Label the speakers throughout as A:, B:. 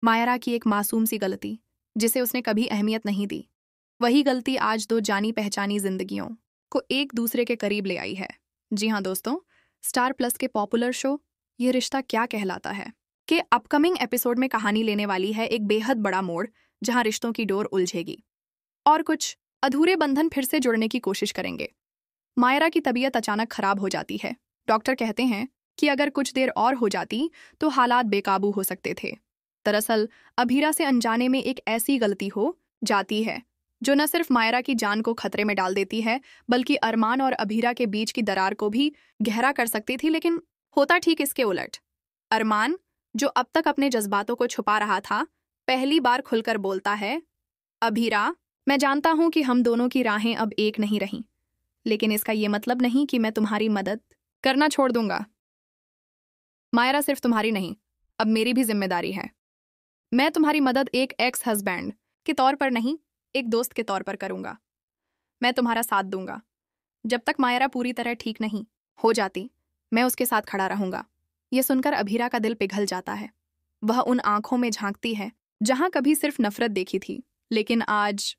A: मायरा की एक मासूम सी गलती जिसे उसने कभी अहमियत नहीं दी, वही गलती आज दो जानी पहचानी जिंदगियों को एक दूसरे के करीब ले आई है। जी हाँ दोस्तों, स्टार प्लस के पॉपुलर शो ये रिश्ता क्या कहलाता है के अपकमिंग एपिसोड में कहानी लेने वाली है एक बेहद बड़ा मोड़, जहां रिश्तों की डोर उलझेगी और कुछ अधूरे बंधन फिर से जुड़ने की कोशिश करेंगे। मायरा की तबीयत अचानक खराब हो जाती है। डॉक्टर कहते हैं कि अगर कुछ देर और हो जाती तो हालात बेकाबू हो सकते थे। दरअसल अभीरा से अनजाने में एक ऐसी गलती हो जाती है जो न सिर्फ मायरा की जान को खतरे में डाल देती है, बल्कि अरमान और अभीरा के बीच की दरार को भी गहरा कर सकती थी। लेकिन होता ठीक इसके उलट। अरमान, जो अब तक अपने जज्बातों को छुपा रहा था, पहली बार खुलकर बोलता है, अभीरा, मैं जानता हूं कि हम दोनों की राहें अब एक नहीं रहीं, लेकिन इसका ये मतलब नहीं कि मैं तुम्हारी मदद करना छोड़ दूंगा। मायरा सिर्फ तुम्हारी नहीं, अब मेरी भी जिम्मेदारी है। मैं तुम्हारी मदद एक एक्स हस्बैंड के तौर पर नहीं, एक दोस्त के तौर पर करूंगा। मैं तुम्हारा साथ दूंगा। जब तक मायरा पूरी तरह ठीक नहीं हो जाती, मैं उसके साथ खड़ा रहूंगा। यह सुनकर अभीरा का दिल पिघल जाता है। वह उन आंखों में झांकती है जहां कभी सिर्फ नफरत देखी थी, लेकिन आज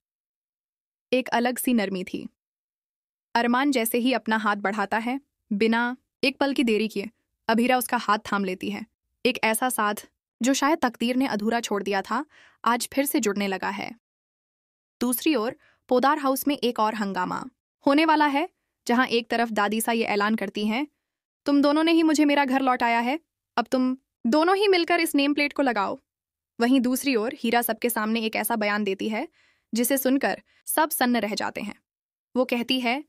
A: एक अलग सी नरमी थी। अरमान जैसे ही अपना हाथ बढ़ाता है, बिना एक पल की देरी किए अभीरा उसका हाथ थाम लेती है। एक ऐसा साथ जो शायद तकदीर ने अधूरा छोड़ दिया था, आज फिर से जुड़ने लगा है। दूसरी ओर पोदार हाउस में एक और हंगामा होने वाला है, जहां एक तरफ दादीसा ये ऐलान करती हैं, तुम दोनों ने ही मुझे मेरा घर लौटाया है, अब तुम दोनों ही मिलकर इस नेम प्लेट को लगाओ। वहीं दूसरी ओर हीरा सबके सामने एक ऐसा बयान देती है जिसे सुनकर सब सन्न रह जाते हैं। वो कहती है,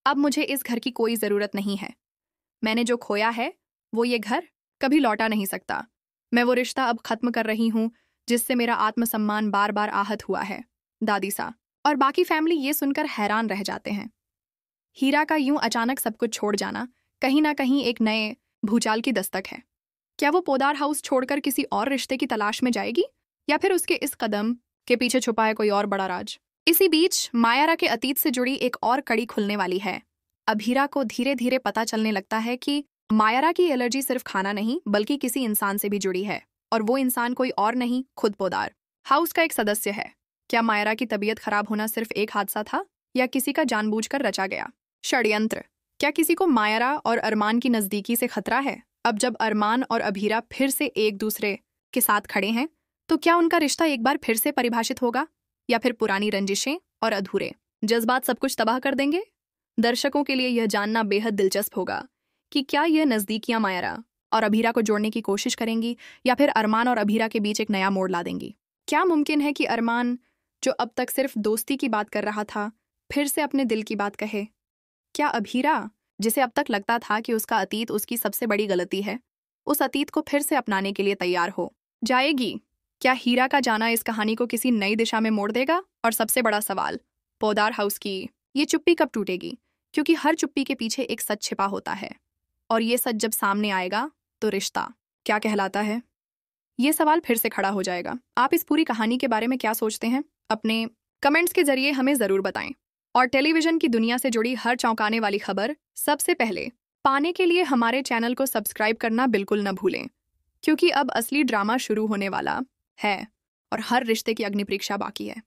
A: अब मुझे इस घर की कोई जरूरत नहीं है। मैंने जो खोया है वो ये घर कभी लौटा नहीं सकता। मैं वो रिश्ता अब खत्म कर रही हूं जिससे मेरा आत्मसम्मान बार बार आहत हुआ है। दादीसा और बाकी फैमिली ये सुनकर हैरान रह जाते हैं। हीरा का यूं अचानक सब कुछ छोड़ जाना कहीं ना कहीं एक नए भूचाल की दस्तक है। क्या वो पोदार हाउस छोड़कर किसी और रिश्ते की तलाश में जाएगी, या फिर उसके इस कदम के पीछे छुपा है कोई और बड़ा राज? इसी बीच मायरा के अतीत से जुड़ी एक और कड़ी खुलने वाली है। अभीरा को धीरे धीरे पता चलने लगता है कि मायरा की एलर्जी सिर्फ खाना नहीं, बल्कि किसी इंसान से भी जुड़ी है, और वो इंसान कोई और नहीं, खुद पोदार हाउस का एक सदस्य है। क्या मायरा की तबीयत खराब होना सिर्फ एक हादसा था, या किसी का जानबूझकर रचा गया षड्यंत्र? क्या किसी को मायरा और अरमान की नजदीकी से खतरा है? अब जब अरमान और अभीरा फिर से एक दूसरे के साथ खड़े हैं, तो क्या उनका रिश्ता एक बार फिर से परिभाषित होगा, या फिर पुरानी रंजिशें और अधूरे जज्बात सब कुछ तबाह कर देंगे? दर्शकों के लिए यह जानना बेहद दिलचस्प होगा कि क्या यह नजदीकियां मायरा और अभीरा को जोड़ने की कोशिश करेंगी, या फिर अरमान और अभीरा के बीच एक नया मोड़ ला देंगी। क्या मुमकिन है कि अरमान, जो अब तक सिर्फ दोस्ती की बात कर रहा था, फिर से अपने दिल की बात कहे? क्या अभीरा, जिसे अब तक लगता था कि उसका अतीत उसकी सबसे बड़ी गलती है, उस अतीत को फिर से अपनाने के लिए तैयार हो जाएगी? क्या हीरा का जाना इस कहानी को किसी नई दिशा में मोड़ देगा? और सबसे बड़ा सवाल, पोदार हाउस की ये चुप्पी कब टूटेगी? क्योंकि हर चुप्पी के पीछे एक सच छिपा होता है, और ये सच जब सामने आएगा तो रिश्ता क्या कहलाता है, ये सवाल फिर से खड़ा हो जाएगा। आप इस पूरी कहानी के बारे में क्या सोचते हैं? अपने कमेंट्स के जरिए हमें जरूर बताएं। और टेलीविजन की दुनिया से जुड़ी हर चौंकाने वाली खबर सबसे पहले पाने के लिए हमारे चैनल को सब्सक्राइब करना बिल्कुल न भूलें, क्योंकि अब असली ड्रामा शुरू होने वाला है और हर रिश्ते की अग्नि परीक्षा बाकी है।